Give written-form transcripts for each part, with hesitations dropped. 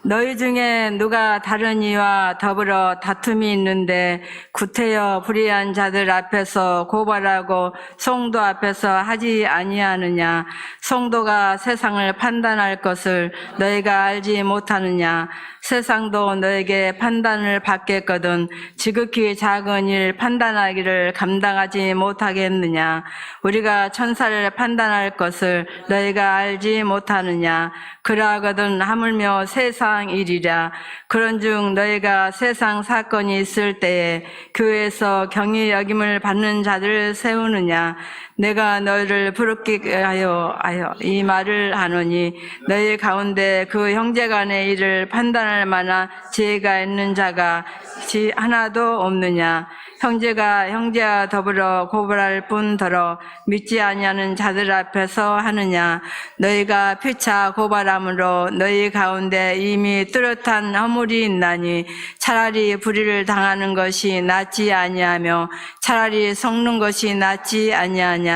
너희 중에 누가 다른 이와 더불어 다툼이 있는데 구태여 불의한 자들 앞에서 고발하고 성도 앞에서 하지 아니하느냐? 성도가 세상을 판단할 것을 너희가 알지 못하느냐? 세상도 너에게 판단을 받겠거든 지극히 작은 일 판단하기를 감당하지 못하겠느냐? 우리가 천사를 판단할 것을 너희가 알지 못하느냐? 그러하거든 하물며 세상 일이라. 그런즉 너희가 세상 사건이 있을 때에 교회에서 경히 여김을 받는 자들을 세우느냐? 내가 너희를 부르게 하여 이 말을 하노니 너희 가운데 그 형제간의 일을 판단할 만한 지혜가 있는 자가 하나도 없느냐? 형제가 형제와 더불어 고발할 뿐더러 믿지 아니하는 자들 앞에서 하느냐? 너희가 피차 고발함으로 너희 가운데 이미 뚜렷한 허물이 있나니 차라리 불의를 당하는 것이 낫지 아니하며 차라리 속는 것이 낫지 아니하냐?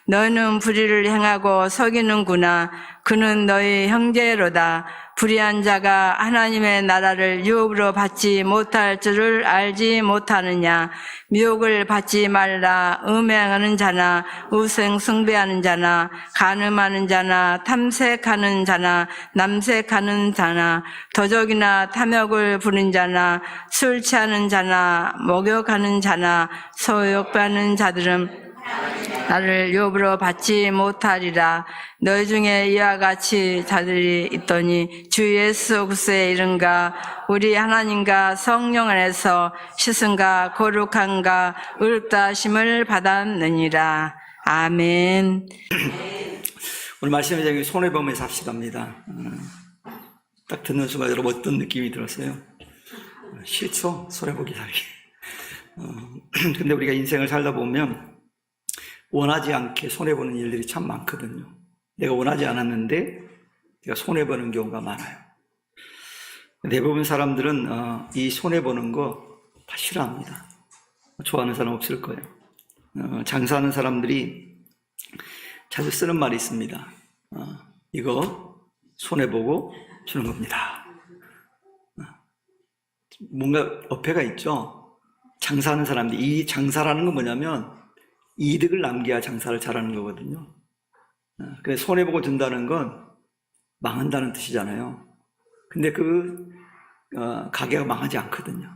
너희는 불의를 행하고 속이는구나. 그는 너희 형제로다. 불의한 자가 하나님의 나라를 유업으로 받지 못할 줄을 알지 못하느냐? 미혹을 받지 말라. 음행하는 자나 우생 숭배하는 자나 간음하는 자나 탐색하는 자나 남색하는 자나 도적이나 탐욕을 부린 자나 술 취하는 자나 목욕하는 자나 소욕하는 자들은 나를 유업으로 받지 못하리라. 너희 중에 이와 같이 자들이 있더니 주 예수 그리스도의 이름과 우리 하나님과 성령 안에서 씻음과 거룩함과 의롭다 하심을 받았느니라. 아멘. 오늘 말씀의 제목이 손해보면서 합시다입니다. 딱 듣는 순간 여러분 어떤 느낌이 들었어요? 싫죠? 손해보기 살기. 근데 우리가 인생을 살다 보면 원하지 않게 손해보는 일들이 참 많거든요. 내가 원하지 않았는데 내가 손해보는 경우가 많아요. 대부분 사람들은 이 손해보는 거 다 싫어합니다. 좋아하는 사람 없을 거예요. 장사하는 사람들이 자주 쓰는 말이 있습니다. 이거 손해보고 주는 겁니다. 뭔가 어폐가 있죠. 장사하는 사람들이, 이 장사라는 건 뭐냐면 이득을 남겨야 장사를 잘하는 거거든요. 그래서 손해보고 준다는 건 망한다는 뜻이잖아요. 근데 가게가 망하지 않거든요.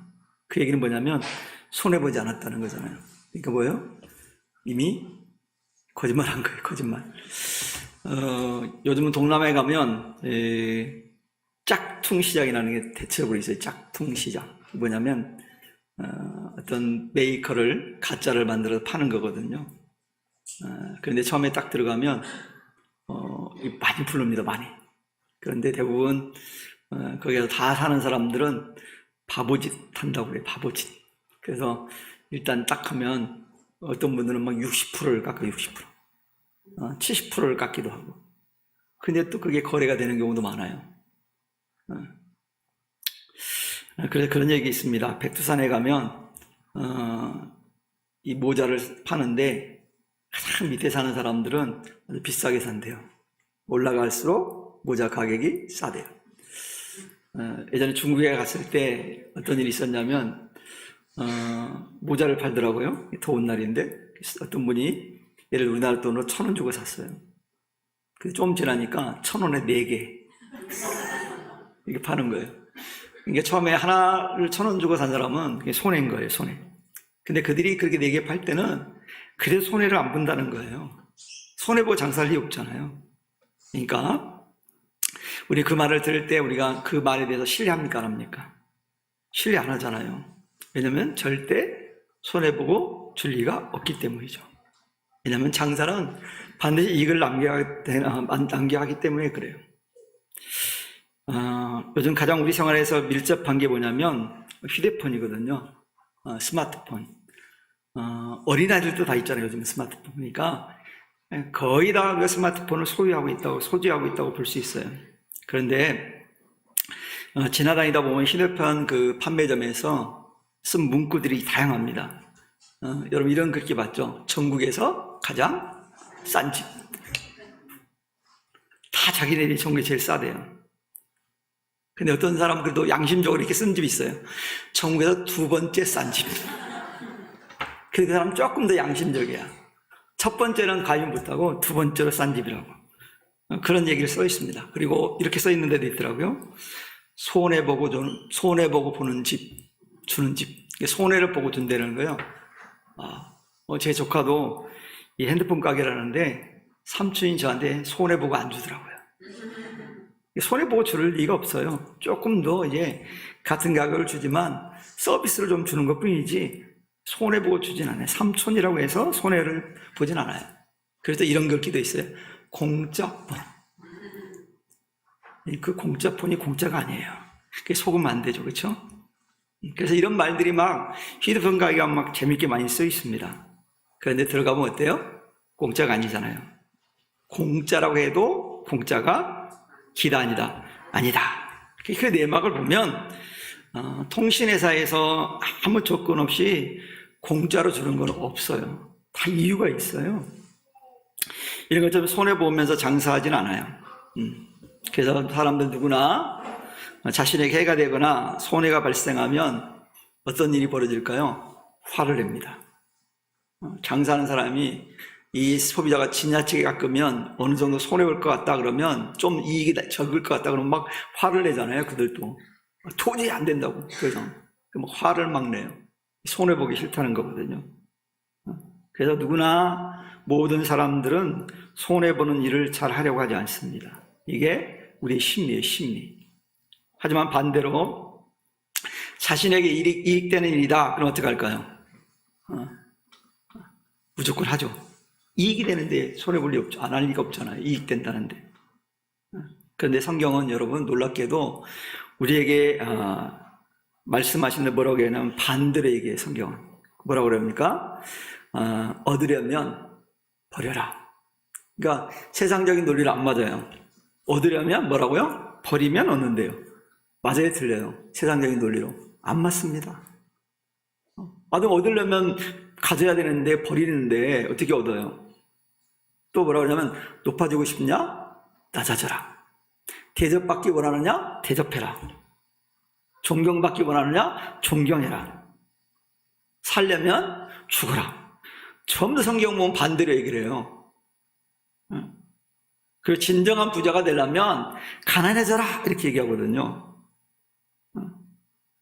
그 얘기는 뭐냐면 손해보지 않았다는 거잖아요. 그러니까 뭐예요? 이미 거짓말 한 거예요. 거짓말. 요즘은 동남아에 가면 짝퉁 시장이라는 게 대체적으로 있어요. 짝퉁 시장. 뭐냐면 어떤 메이커를 가짜를 만들어서 파는 거거든요. 그런데 처음에 딱 들어가면 많이 부릅니다. 많이. 그런데 대부분 거기서 다 사는 사람들은 바보짓 한다고 그래요. 바보짓. 그래서 일단 딱 하면 어떤 분들은 막 60%를 깎아요. 60%. 70%를 깎기도 하고. 근데 또 그게 거래가 되는 경우도 많아요. 그래서 그런 얘기 있습니다. 백두산에 가면 이 모자를 파는데 가장 밑에 사는 사람들은 아주 비싸게 산대요. 올라갈수록 모자 가격이 싸대요. 예전에 중국에 갔을 때 어떤 일이 있었냐면 모자를 팔더라고요. 더운 날인데 어떤 분이 예를 들어 우리나라 돈으로 1,000원 주고 샀어요. 근데 좀 지나니까 1,000원에 4개 이렇게 파는 거예요. 그러니까 처음에 하나를 1,000원 주고 산 사람은 그게 손해인 거예요. 손해. 근데 그들이 그렇게 4개 팔 때는 그래도 손해를 안 본다는 거예요. 손해보고 장사할 리 없잖아요. 그러니까 우리 그 말을 들을 때 우리가 그 말에 대해서 신뢰합니까? 안 합니까? 신뢰 안 하잖아요. 왜냐면 절대 손해보고 줄 리가 없기 때문이죠. 왜냐면 장사는 반드시 이익을 남겨야 하기 때문에 그래요. 요즘 가장 우리 생활에서 밀접한 게 뭐냐면 휴대폰이거든요. 스마트폰. 어린아이들도 다 있잖아요. 요즘 스마트폰. 그러니까 거의 다 그 스마트폰을 소지하고 있다고 볼 수 있어요. 그런데 지나다니다 보면 휴대폰 그 판매점에서 쓴 문구들이 다양합니다. 여러분 이런 글귀 봤죠? 전국에서 가장 싼 집. 다 자기네들이 전국에 제일 싸대요. 근데 어떤 사람은 그래도 양심적으로 이렇게 쓴 집이 있어요. 천국에서 두 번째 싼 집. 그 사람 조금 더 양심적이야. 첫 번째는 가입 못하고 두 번째로 싼 집이라고. 그런 얘기를 써 있습니다. 그리고 이렇게 써 있는 데도 있더라고요. 손해보고 보는 집, 주는 집. 손해를 보고 준다는 거예요. 제 조카도 이 핸드폰 가게를 하는데 삼촌이 저한테 손해보고 안 주더라고요. 손해보고 줄 리가 없어요. 조금 더 이제 같은 가격을 주지만 서비스를 좀 주는 것 뿐이지 손해보고 주진 않아요. 삼촌이라고 해서 손해를 보진 않아요. 그래서 이런 글귀도 있어요. 공짜폰. 그 공짜폰이 공짜가 아니에요. 그게 속으면 안 되죠. 그렇죠? 그래서 이런 말들이 막 휴대폰 가게가 막 재밌게 많이 써 있습니다. 그런데 들어가면 어때요? 공짜가 아니잖아요. 공짜라고 해도 공짜가 기다 아니다. 그 내막을 보면 통신회사에서 아무 조건 없이 공짜로 주는 건 없어요. 다 이유가 있어요. 이런 것처럼 손해보면서 장사하진 않아요. 그래서 사람들 누구나 자신에게 해가 되거나 손해가 발생하면 어떤 일이 벌어질까요? 화를 냅니다. 장사하는 사람이 이 소비자가 지나치게 깎으면 어느 정도 손해볼 것 같다 그러면 좀 이익이 적을 것 같다 그러면 막 화를 내잖아요. 그들도 도저히 안 된다고. 그래서 막 화를 막 내요. 손해보기 싫다는 거거든요. 그래서 누구나 모든 사람들은 손해보는 일을 잘 하려고 하지 않습니다. 이게 우리의 심리예요. 심리. 하지만 반대로 자신에게 이익되는 일이다. 그럼 어떻게 할까요? 무조건 하죠. 이익이 되는데 손해볼 리 없죠. 안 할 리가 없잖아요. 이익 된다는데. 그런데 성경은 여러분 놀랍게도 우리에게 말씀하시는 뭐라고 하냐면 반대로 얘기해요. 성경은 뭐라고 그럽니까? 얻으려면 버려라. 그러니까 세상적인 논리를 안 맞아요. 얻으려면 뭐라고요? 버리면 얻는데요. 맞아요, 틀려요? 세상적인 논리로 안 맞습니다. 얻으려면 가져야 되는데 버리는데 어떻게 얻어요? 또 뭐라고 하냐면 높아지고 싶냐? 낮아져라. 대접받기 원하느냐? 대접해라. 존경받기 원하느냐? 존경해라. 살려면 죽어라. 전부 다 성경 보면 반대로 얘기를 해요. 그리고 진정한 부자가 되려면 가난해져라 이렇게 얘기하거든요.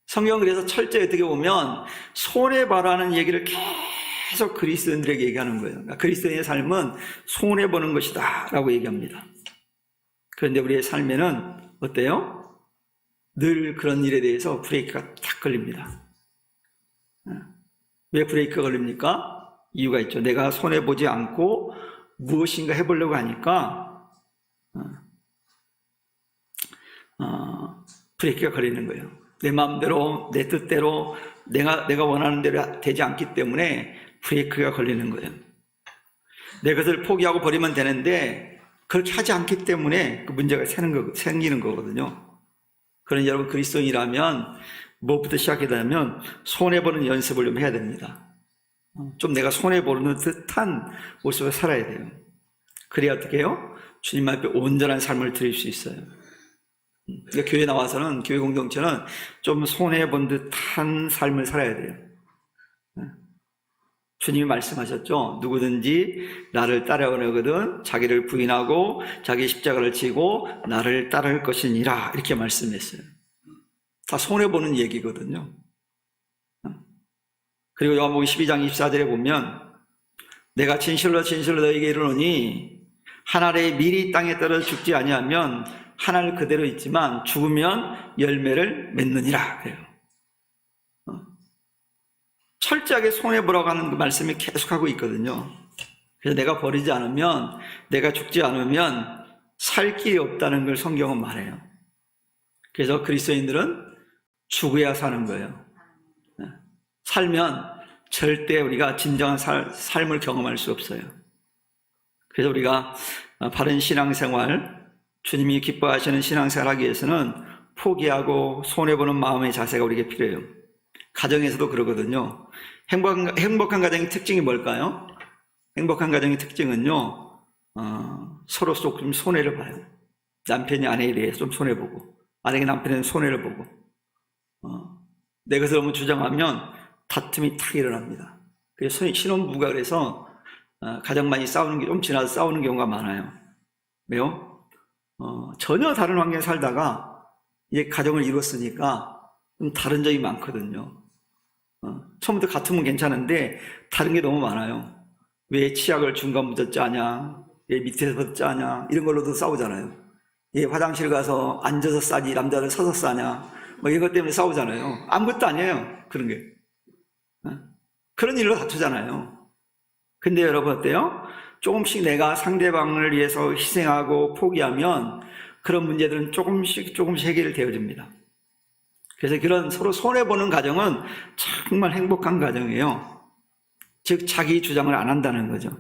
성경은 그래서 철저히 어떻게 보면 손해봐라는 얘기를 계속 그리스도인들에게 얘기하는 거예요. 그러니까 그리스도인의 삶은 손해보는 것이다 라고 얘기합니다. 그런데 우리의 삶에는 어때요? 늘 그런 일에 대해서 브레이크가 탁 걸립니다. 왜 브레이크가 걸립니까? 이유가 있죠. 내가 손해보지 않고 무엇인가 해보려고 하니까 브레이크가 걸리는 거예요. 내 마음대로 내 뜻대로 내가 원하는 대로 되지 않기 때문에 브레이크가 걸리는 거예요. 내 것을 포기하고 버리면 되는데 그렇게 하지 않기 때문에 그 문제가 생기는 거거든요. 그러니 여러분 그리스도인이라면 무엇부터 시작해야되면 손해보는 연습을 좀 해야 됩니다. 좀 내가 손해보는 듯한 모습을 살아야 돼요. 그래야 어떻게 해요? 주님 앞에 온전한 삶을 드릴 수 있어요. 그러니까 교회 나와서는 교회 공동체는 좀 손해본 듯한 삶을 살아야 돼요. 주님이 말씀하셨죠. 누구든지 나를 따라오려거든 자기를 부인하고 자기 십자가를 지고 나를 따를 것이니라 이렇게 말씀했어요. 다 손해보는 얘기거든요. 그리고 요한복음 12장 24절에 보면 내가 진실로 너에게 이르노니 한 알이 미리 땅에 떨어져 죽지 아니하면 한 알 그대로 있지만 죽으면 열매를 맺느니라 그래요. 철저하게 손해보라고 하는 그 말씀이 계속하고 있거든요. 그래서 내가 버리지 않으면 내가 죽지 않으면 살 길이 없다는 걸 성경은 말해요. 그래서 그리스도인들은 죽어야 사는 거예요. 살면 절대 우리가 진정한 삶을 경험할 수 없어요. 그래서 우리가 바른 신앙생활, 주님이 기뻐하시는 신앙생활 하기 위해서는 포기하고 손해보는 마음의 자세가 우리에게 필요해요. 가정에서도 그러거든요. 행복한 가정의 특징이 뭘까요? 행복한 가정의 특징은요, 서로 좀 손해를 봐요. 남편이 아내에 대해서 좀 손해보고, 만약에 남편은 손해를 보고 내 것을 너무 주장하면 다툼이 탁 일어납니다. 그래서 신혼부부가 그래서 가장 많이 싸우는 게 좀 지나서 싸우는 경우가 많아요. 왜요? 전혀 다른 환경에 살다가 이제 가정을 이뤘으니까 좀 다른 점이 많거든요. 처음부터 같으면 괜찮은데 다른 게 너무 많아요. 왜 치약을 중간부터 짜냐, 왜 밑에서부터 짜냐, 이런 걸로도 싸우잖아요. 왜 화장실 가서 앉아서 싸지 남자를 서서 싸냐, 뭐 이것 때문에 싸우잖아요. 아무것도 아니에요, 그런 게. 그런 일로 다투잖아요. 근데 여러분 어때요? 조금씩 내가 상대방을 위해서 희생하고 포기하면 그런 문제들은 조금씩 해결되어집니다. 그래서 그런 서로 손해보는 가정은 정말 행복한 가정이에요. 즉 자기 주장을 안 한다는 거죠.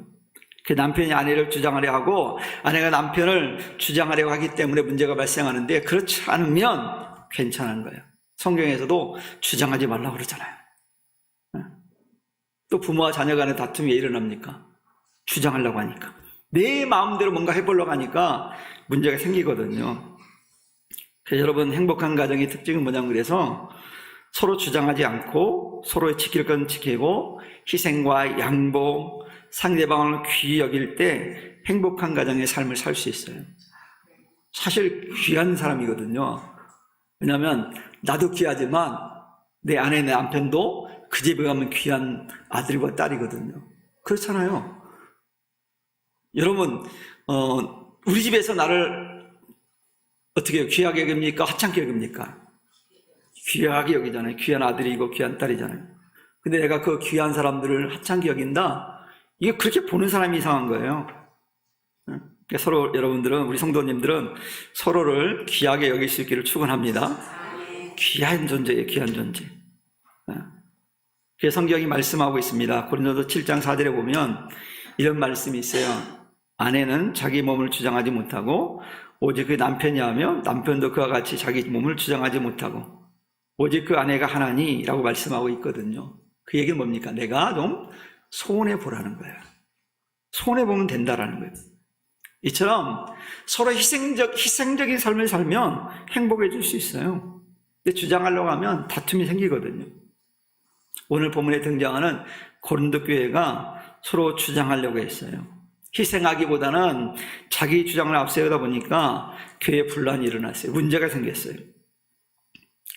그 남편이 아내를 주장하려 하고 아내가 남편을 주장하려고 하기 때문에 문제가 발생하는데, 그렇지 않으면 괜찮은 거예요. 성경에서도 주장하지 말라고 그러잖아요. 또 부모와 자녀 간의 다툼이 왜 일어납니까? 주장하려고 하니까. 내 마음대로 뭔가 해보려고 하니까 문제가 생기거든요. 그래서 여러분, 행복한 가정의 특징은 뭐냐면, 그래서 서로 주장하지 않고 서로의 지킬 건 지키고 희생과 양보, 상대방을 귀히 여길 때 행복한 가정의 삶을 살 수 있어요. 사실 귀한 사람이거든요. 왜냐하면 나도 귀하지만 내 아내, 내 남편도 그 집에 가면 귀한 아들과 딸이거든요. 그렇잖아요. 여러분, 우리 집에서 나를 어떻게 귀하게 여깁니까? 하찮게 여깁니까? 귀하게 여기잖아요. 귀한 아들이고 귀한 딸이잖아요. 근데 내가 그 귀한 사람들을 하찮게 여긴다? 이게 그렇게 보는 사람이 이상한 거예요. 그러니까 서로, 여러분들은, 우리 성도님들은 서로를 귀하게 여길 수 있기를 축원합니다. 귀한 존재예요, 귀한 존재. 그래서 성경이 말씀하고 있습니다. 고린도서 7장 4절에 보면 이런 말씀이 있어요. 아내는 자기 몸을 주장하지 못하고 오직 그 남편이 하며 남편도 그와 같이 자기 몸을 주장하지 못하고 오직 그 아내가 하나니라고 말씀하고 있거든요. 그 얘기는 뭡니까? 내가 좀 손해보라는 거예요. 손해보면 된다라는 거예요. 이처럼 서로 희생적인 삶을 살면 행복해질 수 있어요. 근데 주장하려고 하면 다툼이 생기거든요. 오늘 본문에 등장하는 고린도 교회가 서로 주장하려고 했어요. 희생하기보다는 자기 주장을 앞세우다 보니까 교회에 분란이 일어났어요. 문제가 생겼어요.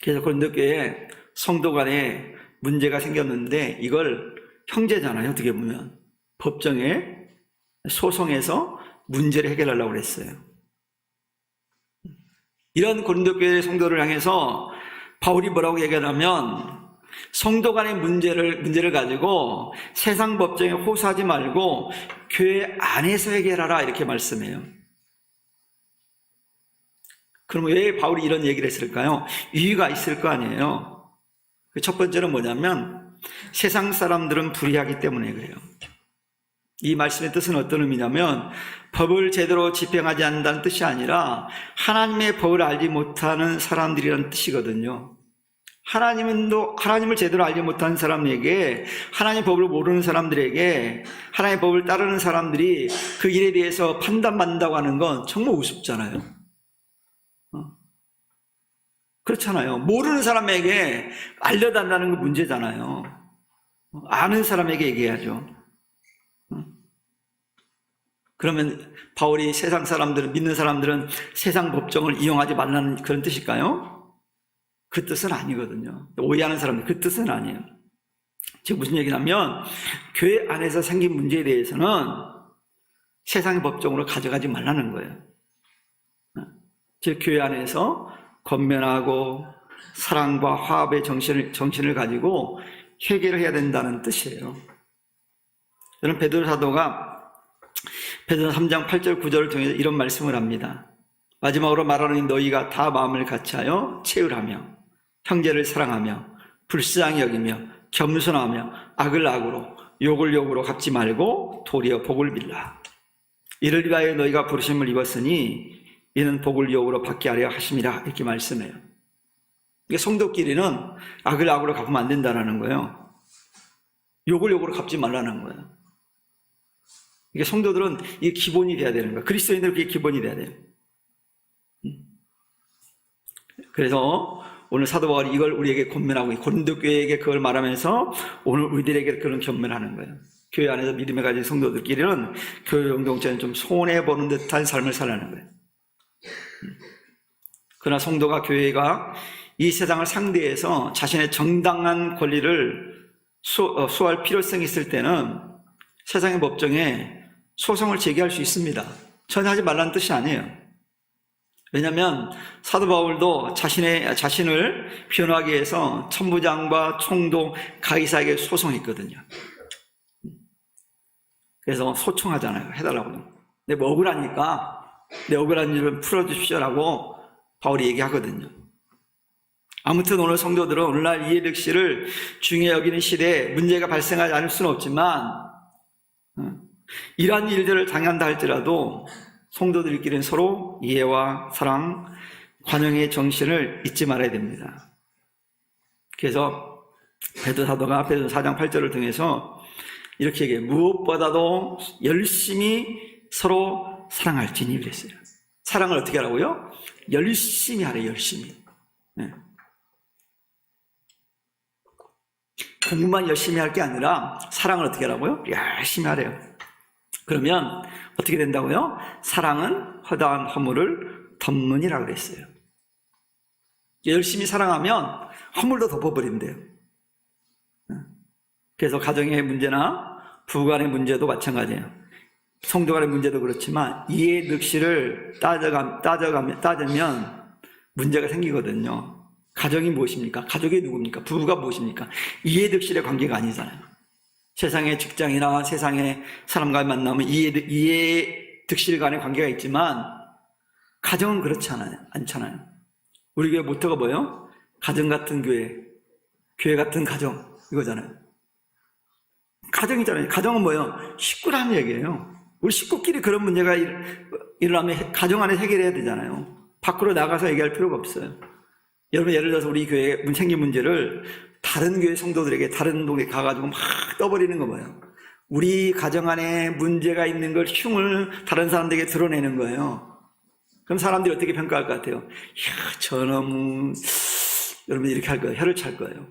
그래서 고린도 교회에 성도 간에 문제가 생겼는데, 이걸 형제잖아요. 어떻게 보면 법정에 소송해서 문제를 해결하려고 그랬어요. 이런 고린도 교회 성도를 향해서 바울이 뭐라고 얘기하냐면, 성도 간의 문제를 가지고 세상 법정에 호소하지 말고 교회 안에서 해결하라, 이렇게 말씀해요. 그럼 왜 바울이 이런 얘기를 했을까요? 이유가 있을 거 아니에요. 그 첫 번째는 뭐냐면, 세상 사람들은 불의하기 때문에 그래요. 이 말씀의 뜻은 어떤 의미냐면, 법을 제대로 집행하지 않는다는 뜻이 아니라 하나님의 법을 알지 못하는 사람들이라는 뜻이거든요. 하나님을 제대로 알지 못하는 사람에게, 하나님의 법을 모르는 사람들에게 하나님의 법을 따르는 사람들이 그 일에 대해서 판단받는다고 하는 건 정말 우습잖아요. 그렇잖아요. 모르는 사람에게 알려달라는 건 문제잖아요. 아는 사람에게 얘기해야죠. 그러면 바울이 세상 사람들은, 믿는 사람들은 세상 법정을 이용하지 말라는 그런 뜻일까요? 그 뜻은 아니거든요. 오해하는 사람들, 그 뜻은 아니에요. 즉 무슨 얘기냐면, 교회 안에서 생긴 문제에 대해서는 세상의 법정으로 가져가지 말라는 거예요. 즉 교회 안에서 권면하고 사랑과 화합의 정신을 가지고 해결을 해야 된다는 뜻이에요. 저는 베드로 사도가 베드로 3장 8절 9절을 통해서 이런 말씀을 합니다. 마지막으로 말하노니 너희가 다 마음을 같이하여 채울하며 형제를 사랑하며 불쌍히 여기며 겸손하며 악을 악으로 욕을 욕으로 갚지 말고 도리어 복을 빌라. 이를 위하여 너희가 부르심을 입었으니 이는 복을 욕으로 받게 하려 하심이라, 이렇게 말씀해요. 그러니까 성도끼리는 악을 악으로 갚으면 안 된다는 거예요. 욕을 욕으로 갚지 말라는 거예요. 이게 성도들은 이게 기본이 돼야 되는 거예요. 그리스도인들은 그게 기본이 돼야 돼요. 그래서 오늘 사도 바울이 이걸 우리에게 권면하고 고린도 교회에게 그걸 말하면서 오늘 우리들에게 그런 권면하는 거예요. 교회 안에서 믿음에 가진 성도들끼리는 교회 공동체는 좀 손해보는 듯한 삶을 살라는 거예요. 그러나 성도가, 교회가 이 세상을 상대해서 자신의 정당한 권리를 수호할 필요성이 있을 때는 세상의 법정에 소송을 제기할 수 있습니다. 전혀 하지 말라는 뜻이 아니에요. 왜냐하면 사도 바울도 자신을 변호하기 위해서 천부장과 총독 가이사에게 소송했거든요. 그래서 소청하잖아요. 해달라고. 근데 뭐 억울하니까 내 억울한 일을 풀어주십시오라고 바울이 얘기하거든요. 아무튼 오늘 성도들은 오늘날 이해득실을 중요히 여기는 시대에 문제가 발생하지 않을 수는 없지만 이러한 일들을 당한다 할지라도 성도들끼리는 서로 이해와 사랑, 관용의 정신을 잊지 말아야 됩니다. 그래서 베드로 사도가 베드로 4장 8절을 통해서 이렇게 얘기해요. 무엇보다도 열심히 서로 사랑할지니 그랬어요. 사랑을 어떻게 하라고요? 열심히 하래요. 열심히. 네. 공부만 열심히 할 게 아니라 사랑을 어떻게 하라고요? 열심히 하래요. 그러면 어떻게 된다고요? 사랑은 허다한 허물을 덮느니라 그랬어요. 열심히 사랑하면 허물도 덮어버린대요. 그래서 가정의 문제나 부부 간의 문제도 마찬가지예요. 성도 간의 문제도 그렇지만 이해 득실을 따지면 문제가 생기거든요. 가정이 무엇입니까? 가족이 누굽니까? 부부가 무엇입니까? 이해 득실의 관계가 아니잖아요. 세상의 직장이나 세상의 사람과의 만나면 이해 득실 간의 관계가 있지만 가정은 그렇지 않잖아요. 우리 교회 모토가 뭐예요? 가정 같은 교회, 교회 같은 가정 이거잖아요. 가정이잖아요. 가정은 뭐예요? 식구라는 얘기예요. 우리 식구끼리 그런 문제가 일어나면 가정 안에 해결해야 되잖아요. 밖으로 나가서 얘기할 필요가 없어요. 여러분 예를 들어서 우리 교회에 생긴 문제를 다른 교회 성도들에게 다른 동네 가가지고 막 떠버리는 거 뭐예요? 우리 가정 안에 문제가 있는 걸 흉을 다른 사람들에게 드러내는 거예요. 그럼 사람들이 어떻게 평가할 것 같아요? 이야, 저놈은 여러분 이렇게 할 거예요. 혀를 찰 거예요.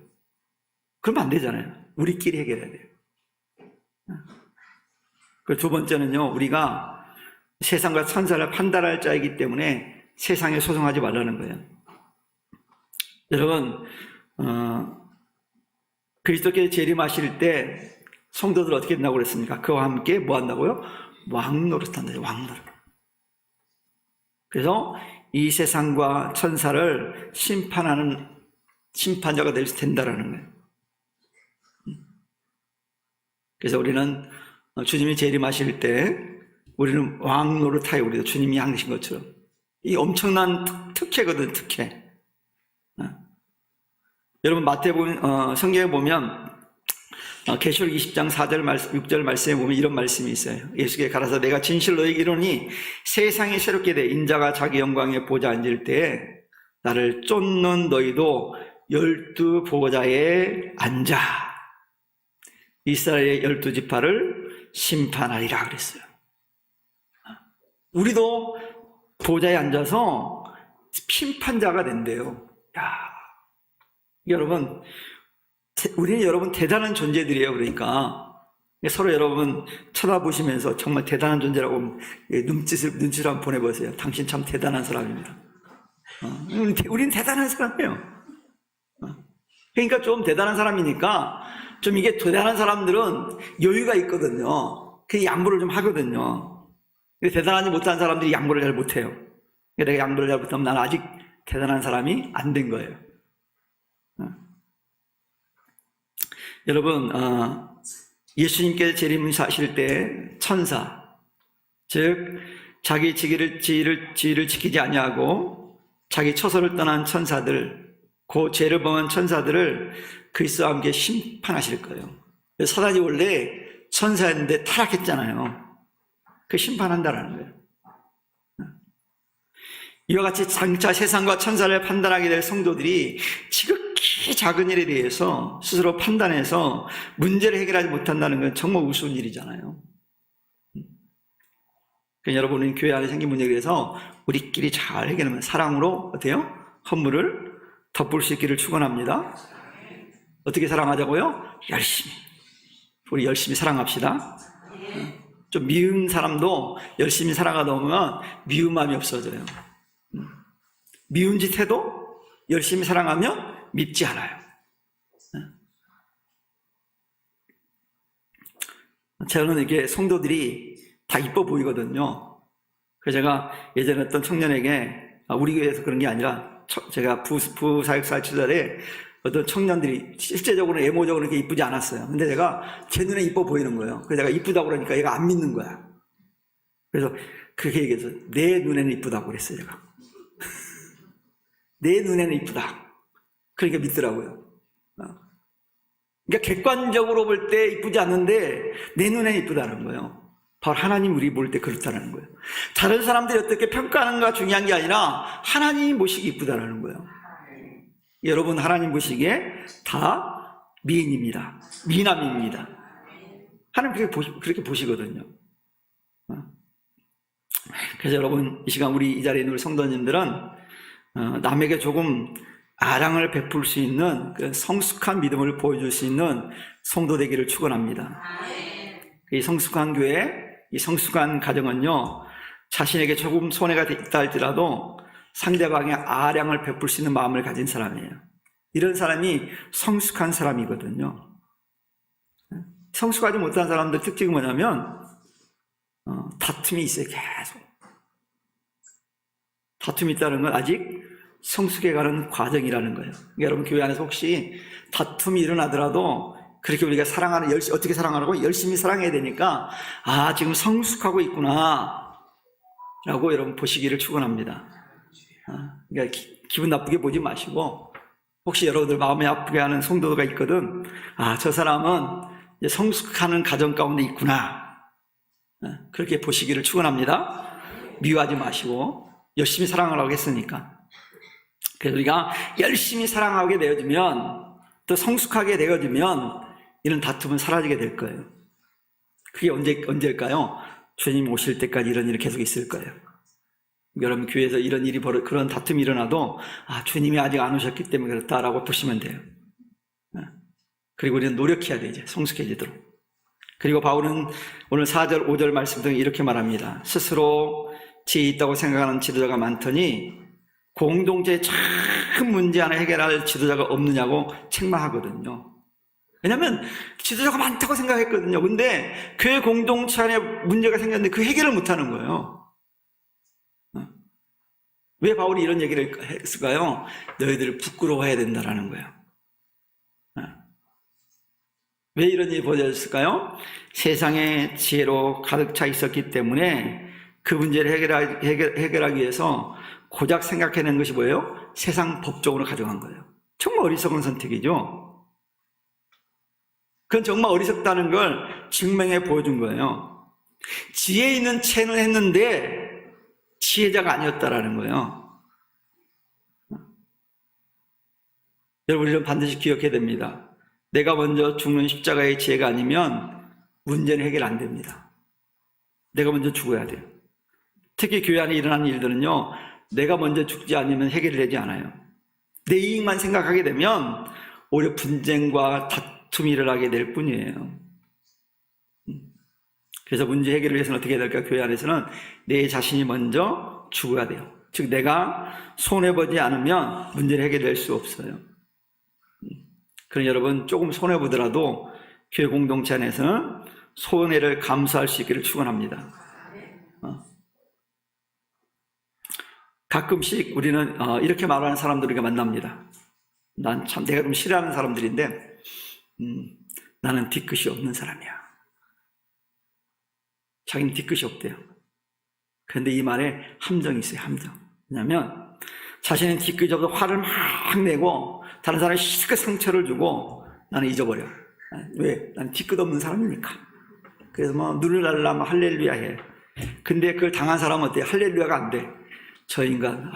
그러면 안 되잖아요. 우리끼리 해결해야 돼요. 그 두 번째는요, 우리가 세상과 천사를 판단할 자이기 때문에 세상에 소송하지 말라는 거예요. 여러분, 그리스도께 재림하실 때 성도들 어떻게 된다고 그랬습니까? 그와 함께 뭐 한다고요? 왕노릇한다. 왕노릇. 그래서 이 세상과 천사를 심판하는 심판자가 된다라는 거예요. 그래서 우리는 주님이 재림하실 때 우리는 왕노릇하여 우리도 주님이 향하신 것처럼 이 엄청난 특혜거든, 특혜. 여러분 마태복음 성경에 보면 계시록 20장 4절 6절 말씀에 보면 이런 말씀이 있어요. 예수께 가라사 내가 진실로 너희에게 이르노니 세상이 새롭게 돼 인자가 자기 영광의 보좌 앉을 때에 나를 쫓는 너희도 12 보좌에 앉아 이스라엘의 12지파를 심판하리라 그랬어요. 우리도 보좌에 앉아서 심판자가 된대요. 야, 여러분, 우리는 여러분 대단한 존재들이에요. 그러니까 서로 여러분 쳐다보시면서 정말 대단한 존재라고 눈치를 한번 보내보세요. 당신 참 대단한 사람입니다. 우리는 대단한 사람이에요. 그러니까 좀 대단한 사람이니까 좀 이게 대단한 사람들은 여유가 있거든요. 그 양보를 좀 하거든요. 대단하지 못한 사람들이 양보를 잘 못해요. 내가 양보를 잘 못하면 난 아직 대단한 사람이 안 된 거예요. 여러분, 예수님께서 재림하실 때 천사, 즉 자기 지위를 지키지 아니하고 자기 처소를 떠난 천사들, 그 죄를 범한 천사들을 그리스도와 함께 심판하실 거예요. 사단이 원래 천사였는데 타락했잖아요. 그 심판한다라는 거예요. 이와 같이 장차 세상과 천사를 판단하게 될 성도들이 지극히 작은 일에 대해서 스스로 판단해서 문제를 해결하지 못한다는 건 정말 우스운 일이잖아요. 그러니까 여러분은 교회 안에 생긴 문제에 대해서 우리끼리 잘 해결하면 사랑으로 어때요? 허물을 덮을 수 있기를 축원합니다. 어떻게 사랑하자고요? 열심히. 우리 열심히 사랑합시다. 좀 미운 사람도 열심히 살아가다 보면 미운 마음이 없어져요. 미운 짓 해도 열심히 사랑하면 밉지 않아요. 저는 이게 성도들이 다 이뻐 보이거든요. 그래서 제가 예전에 어떤 청년에게, 우리 교회에서 그런 게 아니라 제가 부사역사 시절에 어떤 청년들이 실제적으로 외모적으로 그렇게 이쁘지 않았어요. 근데 제가 제 눈에 이뻐 보이는 거예요. 그래서 내가 이쁘다고 그러니까 얘가 안 믿는 거야. 그래서 그렇게 얘기해서 내 눈에는 이쁘다고 그랬어요, 제가. 내 눈에는 이쁘다. 그러니까 믿더라고요. 그러니까 객관적으로 볼 때 이쁘지 않는데 내 눈에는 이쁘다는 거예요. 바로 하나님 우리 볼 때 그렇다는 거예요. 다른 사람들이 어떻게 평가하는가 중요한 게 아니라 하나님이 보시기 이쁘다는 거예요. 여러분 하나님 보시기에 다 미인입니다. 미남입니다. 하나님 그렇게 보시거든요. 그래서 여러분 이 시간 우리 이 자리에 있는 우리 성도님들은 남에게 조금 아랑을 베풀 수 있는 그 성숙한 믿음을 보여줄 수 있는 성도 되기를 축원합니다. 이 성숙한 교회, 이 성숙한 가정은요, 자신에게 조금 손해가 있다 할지라도 상대방의 아량을 베풀 수 있는 마음을 가진 사람이에요. 이런 사람이 성숙한 사람이거든요. 성숙하지 못한 사람들 특징이 뭐냐면 다툼이 있어요. 계속 다툼이 있다는 건 아직 성숙해가는 과정이라는 거예요. 그러니까 여러분 교회 안에서 혹시 다툼이 일어나더라도 그렇게 우리가 사랑하는, 어떻게 사랑하라고? 열심히 사랑해야 되니까 지금 성숙하고 있구나 라고 여러분 보시기를 축원합니다. 그러니까 기분 나쁘게 보지 마시고, 혹시 여러분들 마음이 아프게 하는 성도가 있거든, 저 사람은 이제 성숙하는 가정 가운데 있구나, 그렇게 보시기를 축원합니다. 미워하지 마시고 열심히 사랑하라고 했으니까. 그래서 우리가 열심히 사랑하게 되어지면, 또 성숙하게 되어지면 이런 다툼은 사라지게 될 거예요. 그게 언제일까요? 주님 오실 때까지 이런 일이 계속 있을 거예요. 여러분 교회에서 이런 일이 그런 다툼이 일어나도 주님이 아직 안 오셨기 때문에 그렇다라고 보시면 돼요. 그리고 우리는 노력해야 돼, 이제 성숙해지도록. 그리고 바울은 오늘 4절 5절 말씀 등에 이렇게 말합니다. 스스로 지혜 있다고 생각하는 지도자가 많더니 공동체의 큰 문제 하나 해결할 지도자가 없느냐고 책망하거든요. 왜냐하면 지도자가 많다고 생각했거든요. 근데 교회 공동체 안에 문제가 생겼는데 그 해결을 못하는 거예요. 왜 바울이 이런 얘기를 했을까요? 너희들을 부끄러워해야 된다라는 거예요. 왜 이런 일이 벌어졌을까요? 세상의 지혜로 가득 차 있었기 때문에 그 문제를 해결하기 위해서 고작 생각해낸 것이 뭐예요? 세상 법적으로 가져간 거예요. 정말 어리석은 선택이죠. 그건 정말 어리석다는 걸 증명해 보여준 거예요. 지혜 있는 채는 했는데 지혜자가 아니었다라는 거예요. 여러분, 우리는 반드시 기억해야 됩니다. 내가 먼저 죽는 십자가의 지혜가 아니면 문제는 해결 안 됩니다. 내가 먼저 죽어야 돼요. 특히 교회 안에 일어나는 일들은요, 내가 먼저 죽지 않으면 해결되지 않아요. 내 이익만 생각하게 되면 오히려 분쟁과 다툼이 일어나게 될 뿐이에요. 그래서 문제 해결을 위해서는 어떻게 해야 될까? 교회 안에서는 내 자신이 먼저 죽어야 돼요. 즉 내가 손해보지 않으면 문제를 해결될 수 없어요. 그러니 여러분, 조금 손해보더라도 교회 공동체 안에서는 손해를 감수할 수 있기를 축원합니다. 가끔씩 우리는 이렇게 말하는 사람들 우리가 만납니다. 난 참 내가 좀 싫어하는 사람들인데 나는 뒤끝이 없는 사람이야. 자기는 뒤끝이 없대요. 그런데 이 말에 함정이 있어요. 함정. 왜냐하면 자신은 뒤끝이 없어 화를 막 내고 다른 사람이 실컷 상처를 주고 나는 잊어버려. 왜? 난 뒤끝 없는 사람이니까. 그래서 뭐 눈을 날라면 할렐루야 해. 근데 그걸 당한 사람은 어때요? 할렐루야가 안 돼. 저 인간,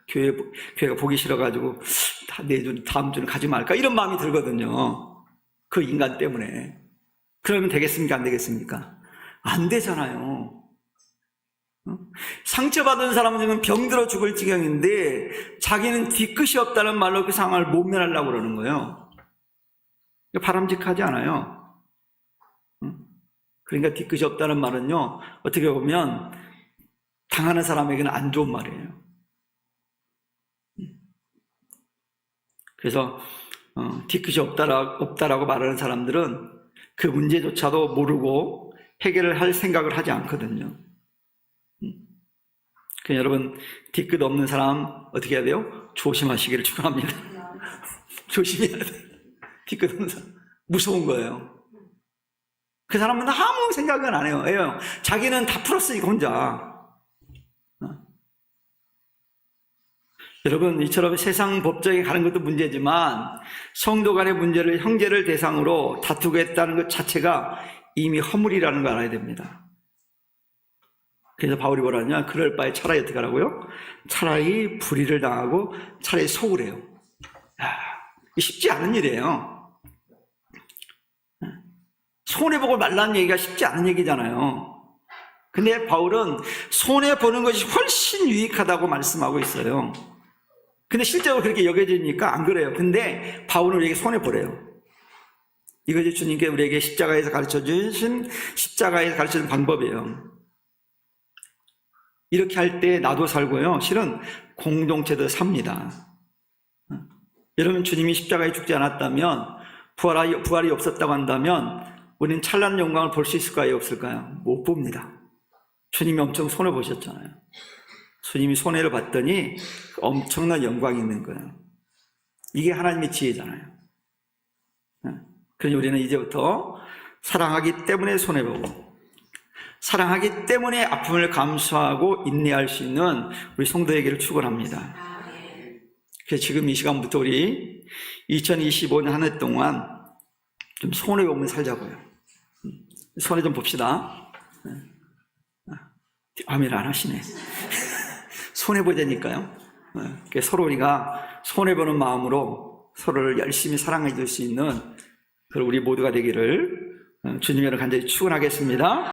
교회가 보기 싫어가지고 다음 주는 가지 말까? 이런 마음이 들거든요. 그 인간 때문에. 그러면 되겠습니까? 안 되겠습니까? 안 되잖아요. 상처받은 사람들은 병들어 죽을 지경인데 자기는 뒤끝이 없다는 말로 그 상황을 모면하려고 그러는 거예요. 바람직하지 않아요. 그러니까 뒤끝이 없다는 말은요, 어떻게 보면 당하는 사람에게는 안 좋은 말이에요. 그래서 뒤끝이 없다라고 말하는 사람들은 그 문제조차도 모르고 해결을 할 생각을 하지 않거든요. 그러니까 여러분, 뒤끝 없는 사람 어떻게 해야 돼요? 조심하시기를 축원합니다. 조심해야 돼요. 뒤끝 없는 사람 무서운 거예요. 그 사람은 아무 생각은 안 해요. 자기는 다 풀었으니까 혼자. 여러분, 이처럼 세상 법정에 가는 것도 문제지만 성도 간의 문제를 형제를 대상으로 다투겠다는 것 자체가 이미 허물이라는 걸 알아야 됩니다. 그래서 바울이 뭐라냐? 그럴 바에 차라리 어떻게 하라고요? 차라리 불의를 당하고 차라리 속으래요. 쉽지 않은 일이에요. 손해보고 말라는 얘기가 쉽지 않은 얘기잖아요. 근데 바울은 손해보는 것이 훨씬 유익하다고 말씀하고 있어요. 근데 실제로 그렇게 여겨지니까 안 그래요. 근데 바울은 우리에게 손해보래요. 이것이 주님께 우리에게 십자가에서 가르쳐주신 방법이에요. 이렇게 할 때 나도 살고요. 실은 공동체도 삽니다. 여러분, 주님이 십자가에 죽지 않았다면, 부활이 없었다고 한다면 우리는 찬란한 영광을 볼 수 있을까요? 없을까요? 못 봅니다. 주님이 엄청 손해보셨잖아요. 주님이 손해를 봤더니 엄청난 영광이 있는 거예요. 이게 하나님의 지혜잖아요. 그러니 우리는 이제부터 사랑하기 때문에 손해보고, 사랑하기 때문에 아픔을 감수하고 인내할 수 있는 우리 성도에게를 축원합니다. 그래서 지금 이 시간부터 우리 2025년 한 해 동안 좀 손해보면 살자고요. 손해 좀 봅시다. 아멘 안 하시네. 손해보자니까요. 서로 우리가 손해보는 마음으로 서로를 열심히 사랑해 줄 수 있는 그런 우리 모두가 되기를 주님으로 간절히 축원하겠습니다.